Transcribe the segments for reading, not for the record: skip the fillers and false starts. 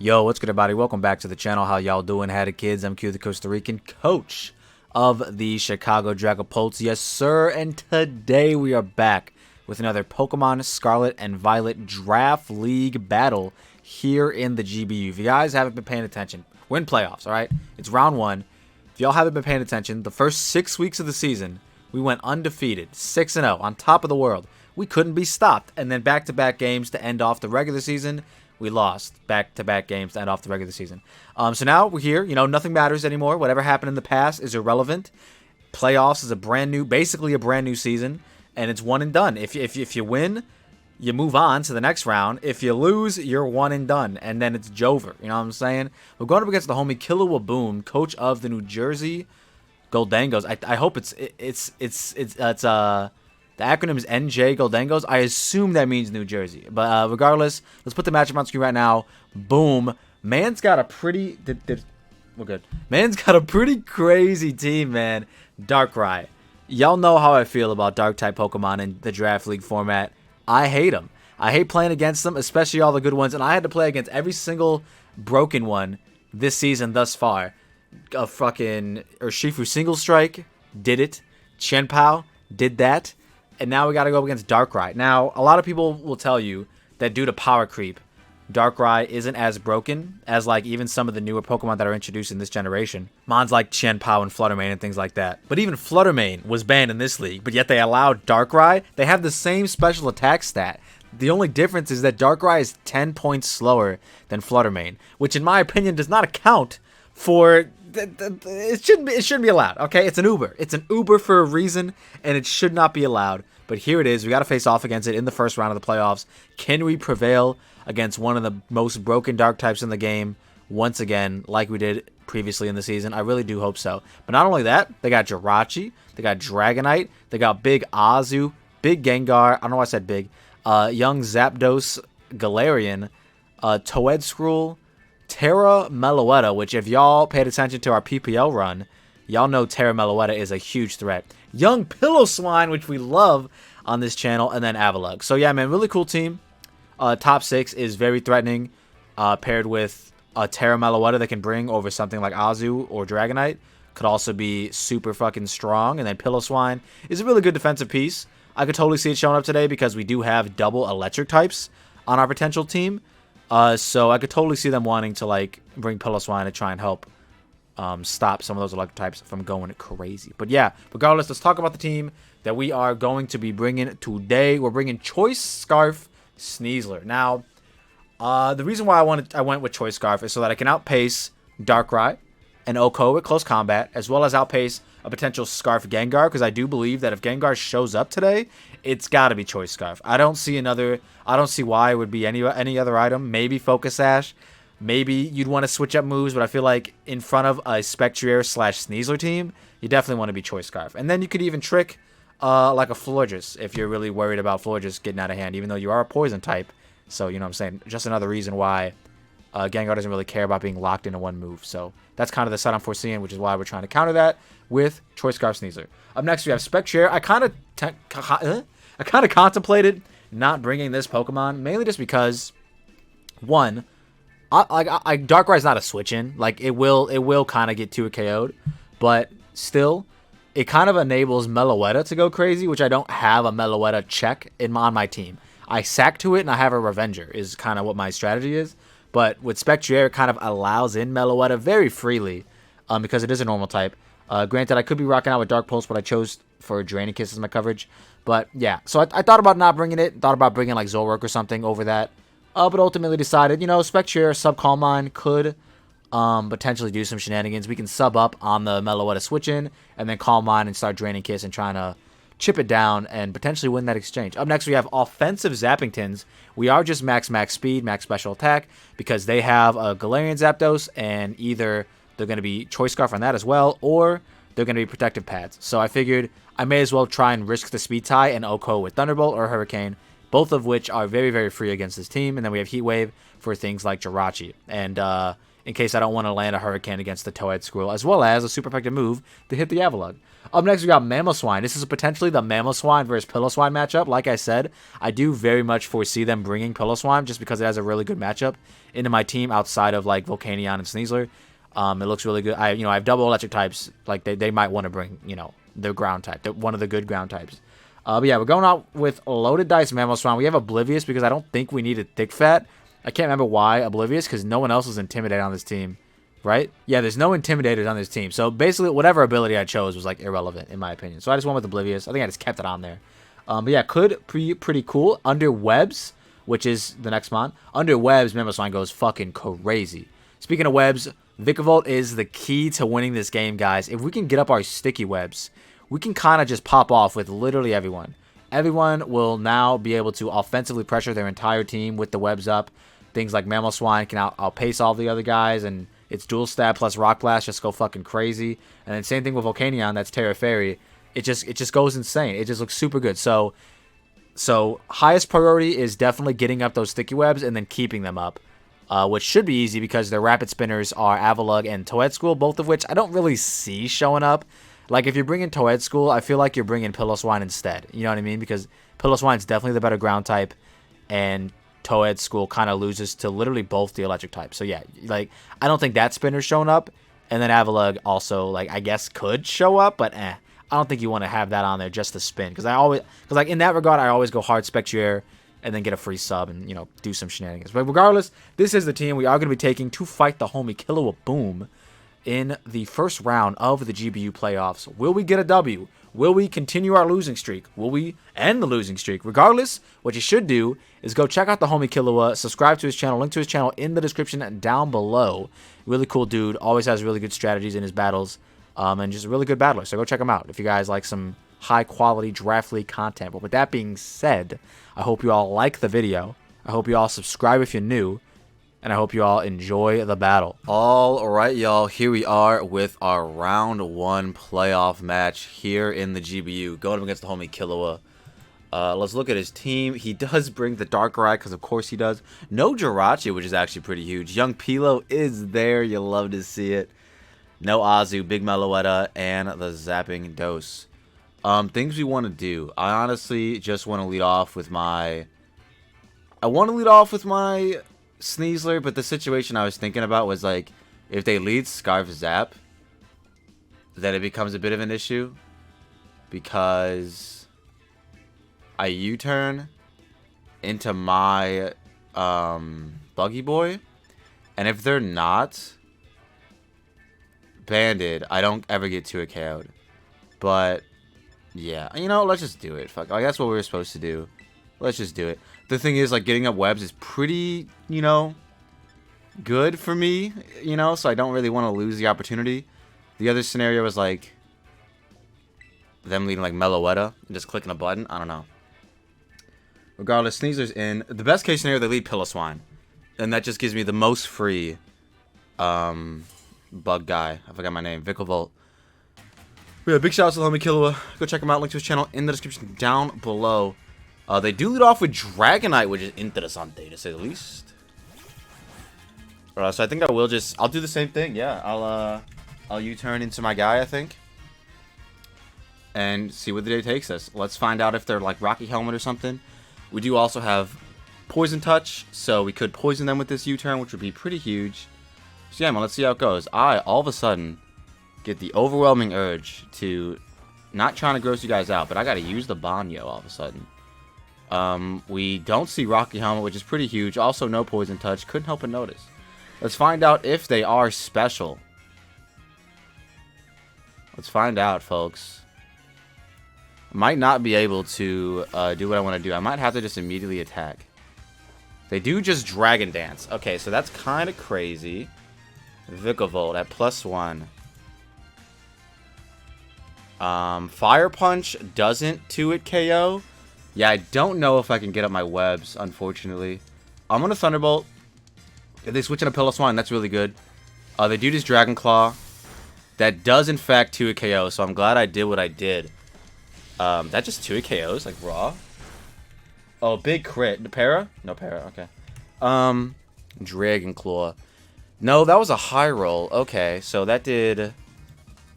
Yo, what's good, everybody? Welcome back to the channel. How y'all doing? Howdy, kids? I'm Q, the Costa Rican coach of the Chicago Dragapults. Yes, sir. And today we are back with another Pokemon Scarlet and Violet Draft League battle here in the GBU. If you guys haven't been paying attention, we're in playoffs, all right? It's round one. If y'all haven't been paying attention, the first 6 weeks of the season, we went undefeated, 6-0, on top of the world. We couldn't be stopped. And then back-to-back games to end off the regular season. We lost back-to-back games to end off the regular season. So now we're here. You know, nothing matters anymore. Whatever happened in the past is irrelevant. Playoffs is basically a brand new season, and it's one and done. If you win, you move on to the next round. If you lose, you're one and done, and then it's Jover. You know what I'm saying? We're going up against the homie Killawaboom, coach of the New Jersey Goldengos. I hope the acronym is NJ Goldengos. I assume that means New Jersey. But regardless, let's put the matchup on screen right now. Boom. Man's got a pretty... we're good. Man's got a pretty crazy team, man. Darkrai. Y'all know how I feel about Dark-type Pokemon in the Draft League format. I hate them. I hate playing against them, especially all the good ones. And I had to play against every single broken one this season thus far. A fucking Urshifu Single Strike did it. Chien-Pao did that. And now we got to go against Darkrai. Now, a lot of people will tell you that due to power creep, Darkrai isn't as broken as like even some of the newer Pokemon that are introduced in this generation. Mons like Chien-Pao and Fluttermane and things like that. But even Fluttermane was banned in this league, but yet they allowed Darkrai. They have the same special attack stat. The only difference is that Darkrai is 10 points slower than Fluttermane, which in my opinion does not account for... It shouldn't be allowed, okay? It's an Uber. It's an Uber for a reason, and it should not be allowed. But here it is. We got to face off against it in the first round of the playoffs. Can we prevail against one of the most broken dark types in the game once again, like we did previously in the season? I really do hope so. But not only that, they got Jirachi, they got Dragonite, they got Big Azu, Big Gengar, I don't know why I said big, Young Zapdos, Galarian, Toedscruel, Terra Meloetta, which if y'all paid attention to our PPL run, y'all know Terra Meloetta is a huge threat. Young Pillow-Swine, which we love on this channel, and then Avalugg. So yeah, man, really cool team. Top 6 is very threatening, paired with Terra Meloetta that can bring over something like Azu or Dragonite. Could also be super fucking strong. And then Pillow-Swine is a really good defensive piece. I could totally see it showing up today because we do have double electric types on our potential team. So I could totally see them wanting to like bring Pillow-Swine to try and help stop some of those electric types from going crazy. But yeah, regardless, let's talk about the team that we are going to be bringing today. We're bringing Choice Scarf Sneasler. Now, the reason why I went with Choice Scarf is so that I can outpace Darkrai and Oko at close combat, as well as outpace a potential Scarf Gengar, because I do believe that if Gengar shows up today, it's got to be Choice Scarf. I don't see why it would be any other item. Maybe Focus Sash. Maybe you'd want to switch up moves, but I feel like in front of a Spectrier / Sneasler team, you definitely want to be Choice Scarf. And then you could even trick like a Florges if you're really worried about Florges getting out of hand, even though you are a poison type. So, you know what I'm saying? Just another reason why Gengar doesn't really care about being locked into one move. So that's kind of the set I'm foreseeing, which is why we're trying to counter that with Choice Scarf Sneasler. Up next, we have Spectrier. I kind of contemplated not bringing this Pokemon, mainly just because, one, Darkrai's not a switch-in. Like, it will kind of get 2 KO'd, but still, it kind of enables Meloetta to go crazy, which I don't have a Meloetta check on my team. I sack to it, and I have a Revenger, is kind of what my strategy is. But with Spectrier, it kind of allows in Meloetta very freely, because it is a normal type. Granted, I could be rocking out with Dark Pulse, but I chose for Draining Kiss as my coverage. But yeah, so I thought about not bringing it. Thought about bringing like Zolrock or something over that. But ultimately decided, you know, Spectrier sub Calm Mind could potentially do some shenanigans. We can sub up on the Meloetta switch in, and then Calm Mind and start Draining Kiss and trying to chip it down and potentially win that exchange. Up next, we have Offensive Zappingtons. We are just max speed, max special attack, because they have a Galarian Zapdos, and either they're going to be Choice Scarf on that as well, or they're going to be Protective Pads. So I figured I may as well try and risk the speed tie and Oko with Thunderbolt or Hurricane, both of which are very, very free against this team. And then we have Heat Wave for things like Jirachi. And in case I don't want to land a Hurricane against the Towhead Squirrel, as well as a super effective move to hit the Avalugg. Up next, we got Mamoswine. This is potentially the Mamoswine versus Piloswine matchup. Like I said, I do very much foresee them bringing Piloswine just because it has a really good matchup into my team outside of like Volcanion and Sneasler. It looks really good. I have double electric types. Like they might want to bring, their ground type, one of the good ground types. But yeah, we're going out with Loaded Dice Mamoswine. We have Oblivious because I don't think we needed Thick Fat. I can't remember why Oblivious, because no one else is intimidated on this team, right? Yeah, there's no intimidators on this team. So basically, whatever ability I chose was like irrelevant in my opinion. So I just went with Oblivious. I think I just kept it on there. But yeah, could be pretty cool. Under Webs, which is the next mon. Under Webs, Mamoswine goes fucking crazy. Speaking of webs, Vikavolt is the key to winning this game, guys. If we can get up our sticky webs, we can kind of just pop off with literally everyone. Everyone will now be able to offensively pressure their entire team with the webs up. Things like Mamoswine can outpace all the other guys, and its dual stab plus Rock Blast just go fucking crazy. And then same thing with Volcanion, that's Terra Fairy. It just goes insane. It just looks super good. So highest priority is definitely getting up those sticky webs and then keeping them up. Which should be easy because their rapid spinners are Avalugg and Towhead School, both of which I don't really see showing up. Like, if you're bringing Towhead School, I feel like you're bringing Piloswine instead. You know what I mean? Because Piloswine's definitely the better ground type, and Towhead School kind of loses to literally both the electric types. So, yeah, like, I don't think that spinner's showing up. And then Avalugg also, like, I guess could show up, but I don't think you want to have that on there just to spin. Because like, in that regard, I always go hard Spectrier and then get a free sub and, do some shenanigans. But regardless, this is the team we are going to be taking to fight the homie Killua Boom in the first round of the GBU playoffs. Will we get a W? Will we continue our losing streak? Will we end the losing streak? Regardless, what you should do is go check out the homie Killua, subscribe to his channel, link to his channel in the description down below. Really cool dude, always has really good strategies in his battles, and just a really good battler. So go check him out if you guys like some high quality draft league content. But with that being said, I hope you all like the video. I hope you all subscribe if you're new. And I hope you all enjoy the battle. All right, y'all. Here we are with our round 1 playoff match here in the GBU. Going up against the homie Killua. Let's look at his team. He does bring the Darkrai, because of course he does. No Jirachi, which is actually pretty huge. Young Pilo is there. You love to see it. No Azu, Big Meloetta, and the Zapping Dose. Things we want to do. I honestly just want to lead off with my... Sneasler, but the situation I was thinking about was like, if they lead Scarf Zap, then it becomes a bit of an issue because I U-turn into my Buggy Boy, and if they're not banded, I don't ever get 2 KO'd. But yeah, let's just do it. Fuck, like, that's what we were supposed to do. Let's just do it. The thing is, like, getting up webs is pretty, good for me, so I don't really want to lose the opportunity. The other scenario was, like, them leading, like, Meloetta and just clicking a button. I don't know. Regardless, Sneasler's in. The best case scenario, they lead Piloswine. And that just gives me the most free, bug guy. I forgot my name. Vikavolt. But yeah, big shout out to the homie Killua. Go check him out. Link to his channel in the description down below. They do lead off with Dragonite, which is interesante, to say the least. So I think I'll do the same thing. Yeah, I'll U-turn into my guy, I think. And see where the day takes us. Let's find out if they're like Rocky Helmet or something. We do also have Poison Touch, so we could poison them with this U-turn, which would be pretty huge. So yeah, man, let's see how it goes. I, all of a sudden, get the overwhelming urge to, not trying to gross you guys out, but I gotta use the Banyo all of a sudden. We don't see Rocky Helmet, which is pretty huge. Also, no Poison Touch. Couldn't help but notice. Let's find out if they are special. Let's find out, folks. Might not be able to do what I want to do. I might have to just immediately attack. They do just Dragon Dance. Okay, so that's kind of crazy. Vikavolt at +1. Fire Punch doesn't 2-hit KO. Yeah, I don't know if I can get up my webs, unfortunately. I'm going to Thunderbolt. If they switch into Piloswine, that's really good. They do this Dragon Claw. That does, in fact, 2-hit KO, so I'm glad I did what I did. That just 2-hit KOs, like, raw. Oh, big crit. Para? No, Para, okay. Dragon Claw. No, that was a high roll. Okay, so that did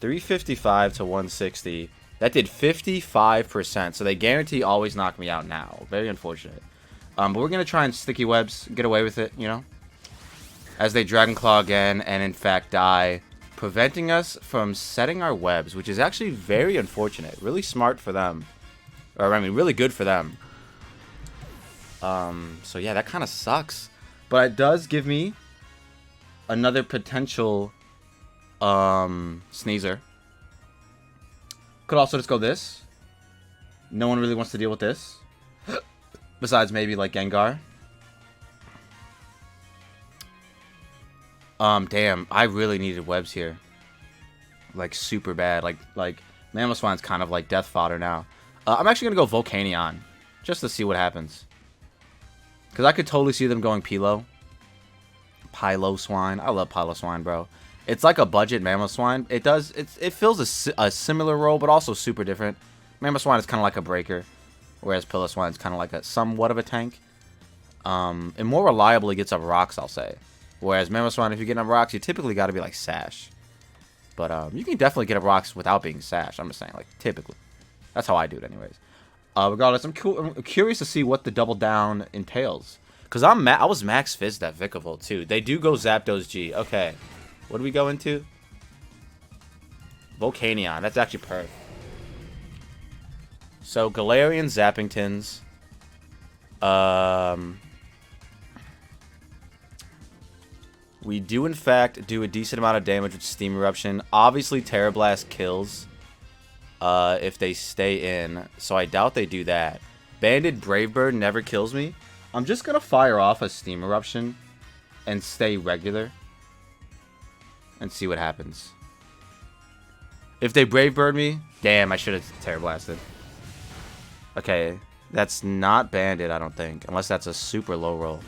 355 to 160. That did 55%. So they guarantee always knock me out now. Very unfortunate. But we're going to try and sticky webs, get away with it, you know? As they Dragon Claw again and in fact die, preventing us from setting our webs, which is actually very unfortunate. Really smart for them. Or, I mean, really good for them. So yeah, that kind of sucks. But it does give me another potential Sneasler. Could also just go this. No one really wants to deal with this. Besides maybe like Gengar. Damn, I really needed webs here. Like super bad. Like Mamoswine's kind of like death fodder now. I'm actually gonna go Volcanion. Just to see what happens. Because I could totally see them going Pilo. Piloswine. I love Piloswine, bro. It's like a budget Mamoswine. It fills a similar role, but also super different. Mamoswine is kind of like a breaker, whereas Piloswine is kind of like a somewhat of a tank. It more reliably gets up rocks, I'll say. Whereas Mamoswine, if you get up rocks, you typically got to be like Sash. But you can definitely get up rocks without being Sash. I'm just saying, like typically. That's how I do it, anyways. Regardless, I'm curious to see what the double down entails. Because I was max Fizz that Vikavolt, too. They do go Zapdos G. Okay. What do we go into? Volcanion. That's actually perfect. So, Galarian Zappingtons. We do, in fact, do a decent amount of damage with Steam Eruption. Obviously, Terra Blast kills. If they stay in. So I doubt they do that. Banded Brave Bird never kills me. I'm just going to fire off a Steam Eruption and stay regular. And see what happens. If they Brave Bird me, damn, I should have Terra Blasted. Okay, that's not banded, I don't think. Unless that's a super low roll.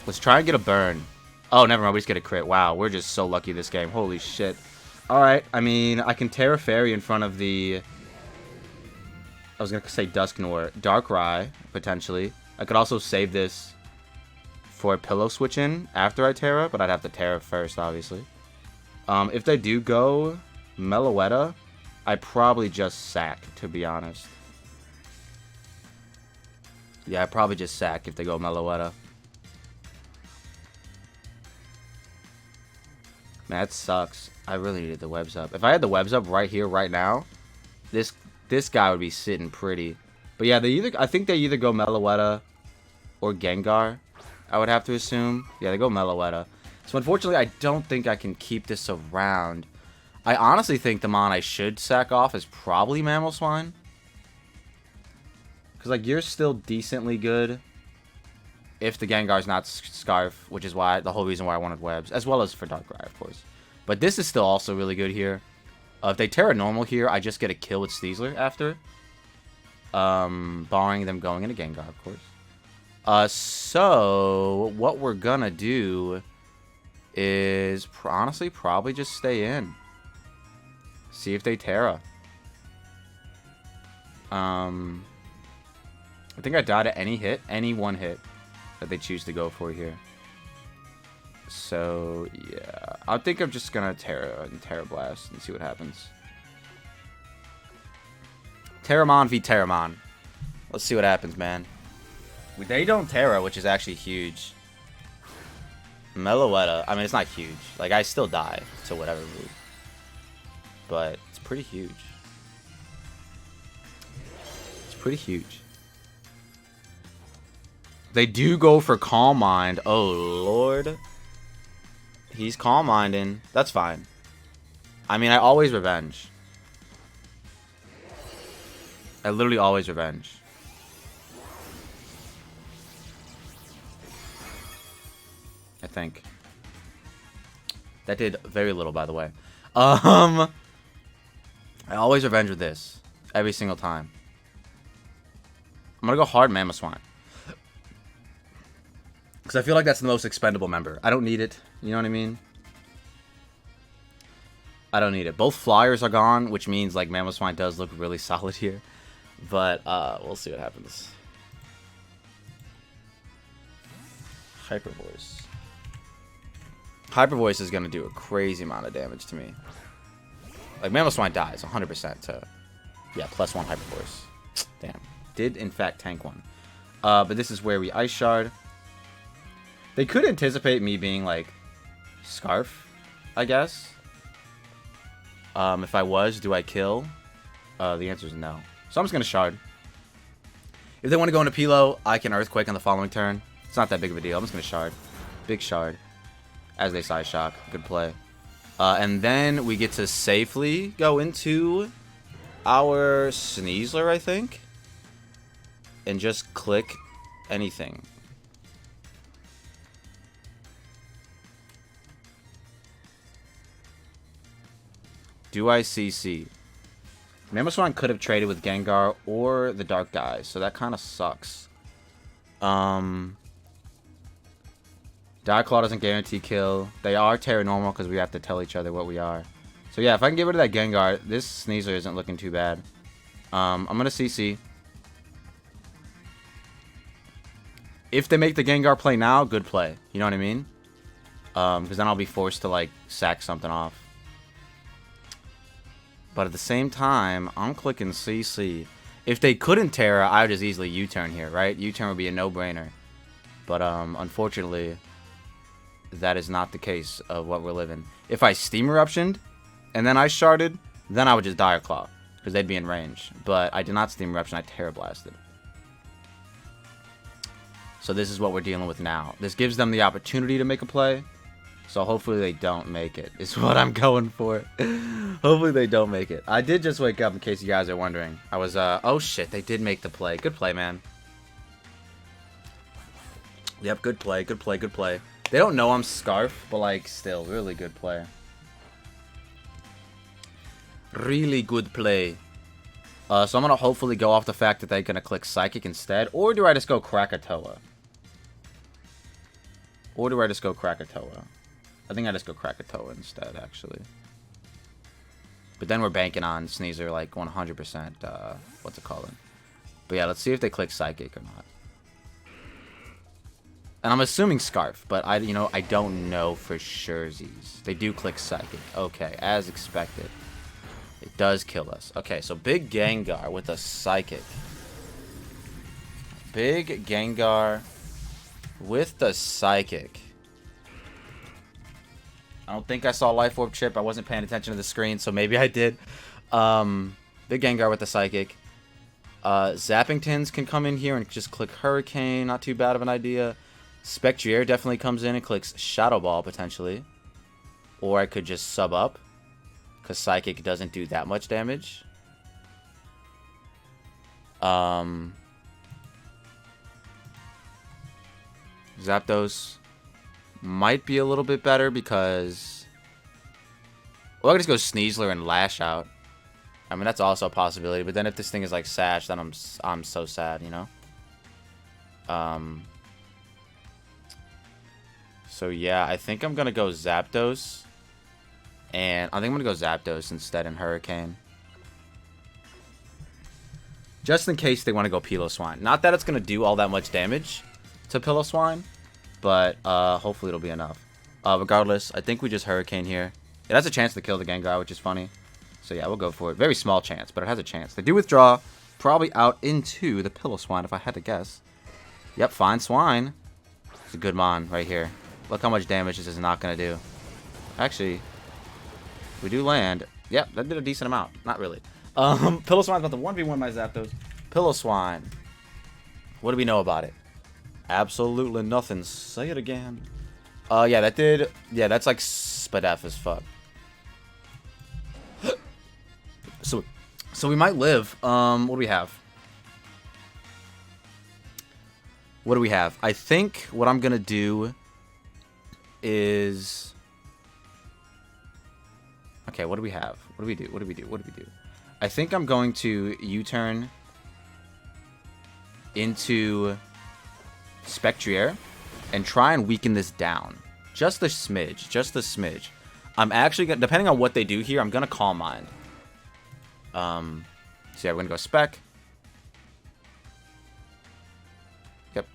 Let's try and get a burn. Oh, never mind, we just get a crit. Wow, we're just so lucky this game. Holy shit. Alright, I mean, I can Terra Fairy in front of the... I was going to say Dusknoir. Darkrai, potentially. I could also save this for a Pillow Switch in after I Terra, but I'd have to Terra first, obviously. If they do go Meloetta, I probably just sack, to be honest. Yeah, I probably just sack if they go Meloetta. Man, that sucks. I really needed the webs up. If I had the webs up right here, right now, this guy would be sitting pretty. But yeah, I think they either go Meloetta or Gengar, I would have to assume. Yeah, they go Meloetta. So unfortunately, I don't think I can keep this around. I honestly think the mon I should sack off is probably Mamoswine. Because, like, you're still decently good if the Gengar's not Scarf, which is why the whole reason why I wanted webs, as well as for Darkrai, of course. But this is still also really good here. If they Terra Normal here, I just get a kill with Sneasler after. Barring them going into Gengar, of course. So, what we're gonna do is, honestly, probably just stay in. See if they Terra. I think I died at any hit, any one hit that they choose to go for here. So, yeah. I think I'm just gonna Terra and Terra Blast and see what happens. Terramon v Terramon. Let's see what happens, man. They don't Terra, which is actually huge. Meloetta, I mean, it's not huge. Like, I still die to whatever move. But it's pretty huge. It's pretty huge. They do go for Calm Mind. Oh, Lord. He's Calm Minding. That's fine. I mean, I always Revenge. I literally always Revenge. I think. That did very little, by the way. I always Revenge with this. Every single time. I'm gonna go hard Mamoswine. Because I feel like that's the most expendable member. I don't need it. You know what I mean? I don't need it. Both flyers are gone, which means like Mamoswine does look really solid here. But we'll see what happens. Hyper Voice. Hyper Voice is going to do a crazy amount of damage to me. Like, Mamoswine dies 100% to... Yeah, +1 Hyper Voice. Damn. Did, in fact, tank one. But this is where we Ice Shard. They could anticipate me being, like, Scarf, I guess. If I was, do I kill? The answer is no. So I'm just going to Shard. If they want to go into Pilo, I can Earthquake on the following turn. It's not that big of a deal. I'm just going to Shard. Big Shard. As they Side Shock. Good play. And then we get to safely go into our Sneasler, I think. And just click anything. Do I CC? Mamoswine could have traded with Gengar or the Dark Guy, so that kind of sucks. Diaclaw doesn't guarantee kill. They are Terra Normal because we have to tell each other what we are. So yeah, if I can get rid of that Gengar, this Sneasler isn't looking too bad. I'm going to CC. If they make the Gengar play now, good play. You know what I mean? Because then I'll be forced to, like, sack something off. But at the same time, I'm clicking CC. If they couldn't Terra, I would just easily U-turn here, right? U-turn would be a no-brainer. But unfortunately, that is not the case of what we're living. If I Steam Eruptioned and then I Sharded, then I would just Diaclaw. Because they'd be in range. But I did not Steam Eruption, I Terra Blasted. So this is what we're dealing with now. This gives them the opportunity to make a play. So hopefully they don't make it, is what I'm going for. Hopefully they don't make it. I did just wake up, in case you guys are wondering. I was, oh shit, they did make the play. Good play, man. Yep, good play, good play, good play. They don't know I'm Scarf, but, like, still, really good play. Really good play. So I'm going to hopefully go off the fact that they're going to click Psychic instead. Or do I just go Krakatoa? Or do I just go Krakatoa? I think I just go Krakatoa instead, actually. But then we're banking on Sneasler, like, 100%, what's it called? But yeah, let's see if they click Psychic or not. And I'm assuming Scarf, but I don't know for sure. They do click Psychic. Okay, as expected. It does kill us. Okay, so big Gengar with a Psychic. Big Gengar with the Psychic. I don't think I saw Life Orb Chip. I wasn't paying attention to the screen, so maybe I did. Big Gengar with the Psychic. Zappingtons can come in here and just click Hurricane. Not too bad of an idea. Spectrier definitely comes in and clicks Shadow Ball, potentially. Or I could just sub up, because Psychic doesn't do that much damage. Zapdos might be a little bit better because... Well, I could just go Sneasler and Lash Out. I mean, that's also a possibility. But then if this thing is like Sash, then I'm so sad, you know? So yeah, I think I'm going to go Zapdos. And I think I'm going to go Zapdos instead and Hurricane. Just in case they want to go Piloswine. Not that it's going to do all that much damage to Piloswine. But hopefully it'll be enough. Regardless, I think we just Hurricane here. It has a chance to kill the Gengar, which is funny. So yeah, we'll go for it. Very small chance, but it has a chance. They do withdraw. Probably out into the Piloswine, if I had to guess. Yep, fine Swine. It's a good Mon right here. Look how much damage this is not going to do. Actually, we do land. Yep, that did a decent amount. Not really. Piloswine's about to 1v1 my Zapdos. Piloswine. What do we know about it? Absolutely nothing. Say it again. Yeah, that did... Yeah, that's like Spadef as fuck. So we might live. What do we have? What do we have? I think what I'm gonna do is... Okay, what do we have? What do we do? What do we do? What do we do? I think I'm going to U-turn into Spectrier and try and weaken this down. Just a smidge. Just a smidge. I'm actually gonna, depending on what they do here, I'm gonna Calm Mind. So yeah, we're gonna go Spec. Yep.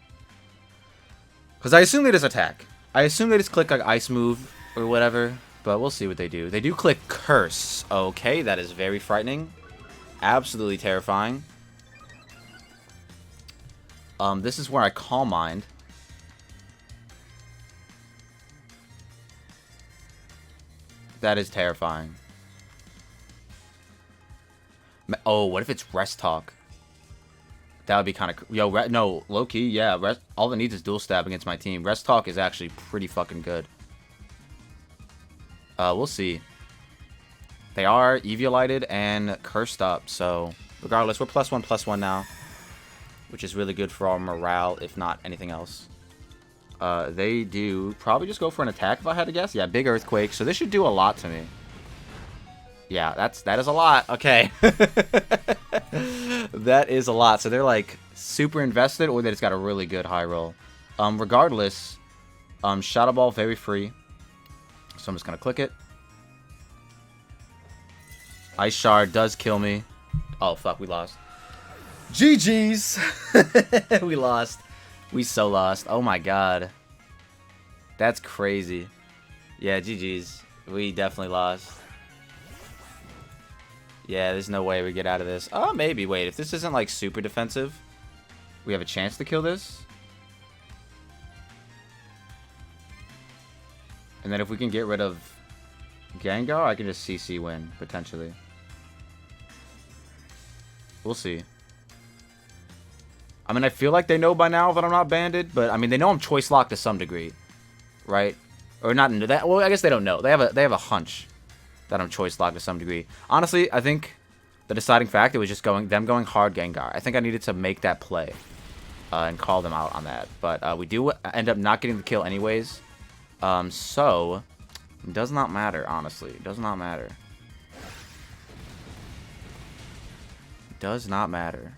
Because I assume they just attack. I assume they just click like Ice Move or whatever. But we'll see what they do. They do click Curse. Okay, that is very frightening. Absolutely terrifying. This is where I Calm Mind. That is terrifying. Oh, what if it's Rest Talk? That would be kind of... Yo, no, low-key, yeah. All it needs is Dual Stab against my team. Rest Talk is actually pretty fucking good. We'll see. They are Eviolited and Cursed up, so... Regardless, we're +1/+1 now. Which is really good for our morale, if not anything else. They do probably just go for an attack, if I had to guess. Yeah, big Earthquake, so this should do a lot to me. Yeah, that is a lot. Okay. That is a lot. So they're like super invested, or they just got a really good high roll. Regardless, Shadow Ball very free. So I'm just gonna click it. Ice Shard does kill me. Oh fuck, we lost. GG's. We lost. We so lost. Oh my god. That's crazy. Yeah, GG's. We definitely lost. Yeah, there's no way we get out of this. Oh, maybe. Wait, if this isn't, like, super defensive, we have a chance to kill this. And then if we can get rid of Gengar, I can just CC win, potentially. We'll see. I mean, I feel like they know by now that I'm not banded, but, I mean, they know I'm choice locked to some degree. Right? Or not into that. Well, I guess they don't know. They have a hunch that I'm choice locked to some degree. Honestly, I think the deciding factor was just them going hard Gengar. I think I needed to make that play and call them out on that. But we do end up not getting the kill anyways. So, it does not matter, honestly. It does not matter. It does not matter.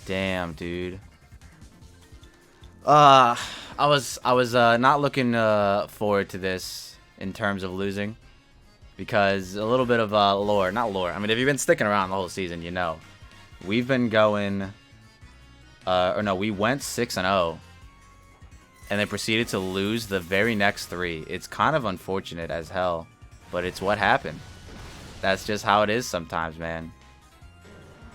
Damn, dude. I was not looking forward to this in terms of losing, because a little bit of lore, not lore. I mean, if you've been sticking around the whole season, you know, we've been going, or no, we went 6-0, and they proceeded to lose the very next 3. It's kind of unfortunate as hell, but it's what happened. That's just how it is sometimes, man.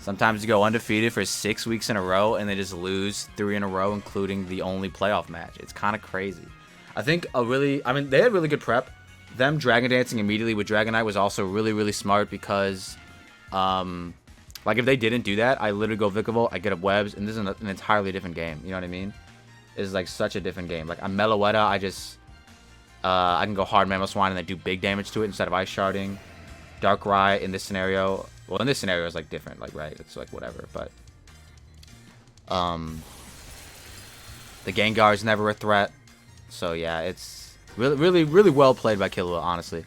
Sometimes you go undefeated for 6 weeks in a row, and they just lose 3 in a row, including the only playoff match. It's kind of crazy. I think I mean, they had really good prep. Them Dragon Dancing immediately with Dragonite was also really, really smart, because, like, if they didn't do that, I literally go Vikavolt, I get up Webs, and this is an entirely different game. You know what I mean? It's, like, such a different game. Like, I'm Meloetta, I can go hard Mamoswine and then do big damage to it instead of Ice Sharding. Darkrai in this scenario... Well, in this scenario, it's, like, different. Like, right? It's, like, whatever. But, the Gengar is never a threat. So, yeah, it's really, really, really well played by Killua, honestly.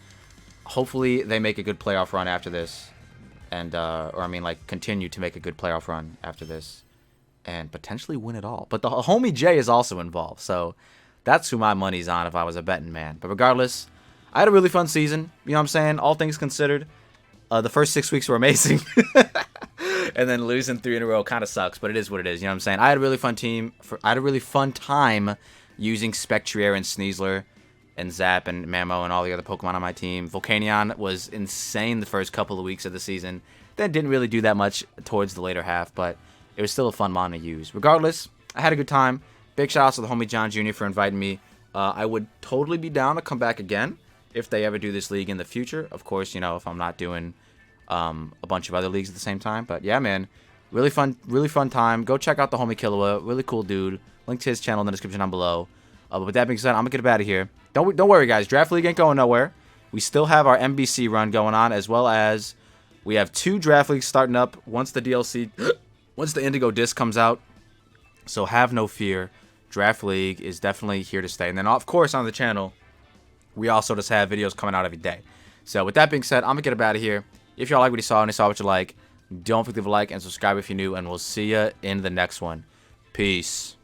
Hopefully, they make a good playoff run after this. And, or, I mean, like, continue to make a good playoff run after this. And potentially win it all. But the homie Jay is also involved. So, that's who my money's on if I was a betting man. But regardless, I had a really fun season. You know what I'm saying? All things considered. The first 6 weeks were amazing. And then losing 3 in a row kind of sucks, but it is what it is. You know what I'm saying? I had a really fun I had a really fun time using Spectrier and Sneasler and Zap and Mamo and all the other Pokemon on my team. Volcanion was insane the first couple of weeks of the season. Then didn't really do that much towards the later half, but it was still a fun mon to use. Regardless, I had a good time. Big shout out to the homie John Jr. for inviting me. I would totally be down to come back again if they ever do this league in the future. Of course, you know, if I'm not doing a bunch of other leagues at the same time. But yeah, man, really fun time. Go check out the homie Killua, really cool dude. Link to his channel in the description down below. But with that being said, I'm gonna get out of here. Don't worry, guys. Draft League ain't going nowhere. We still have our MBC run going on, as well as we have 2 Draft Leagues starting up once the DLC, once the Indigo disc comes out. So have no fear. Draft League is definitely here to stay. And then, of course, on the channel, we also just have videos coming out every day. So with that being said, I'm gonna get out of here. If y'all like what you saw and you saw what you like, don't forget to leave a like and subscribe if you're new, and we'll see ya in the next one. Peace.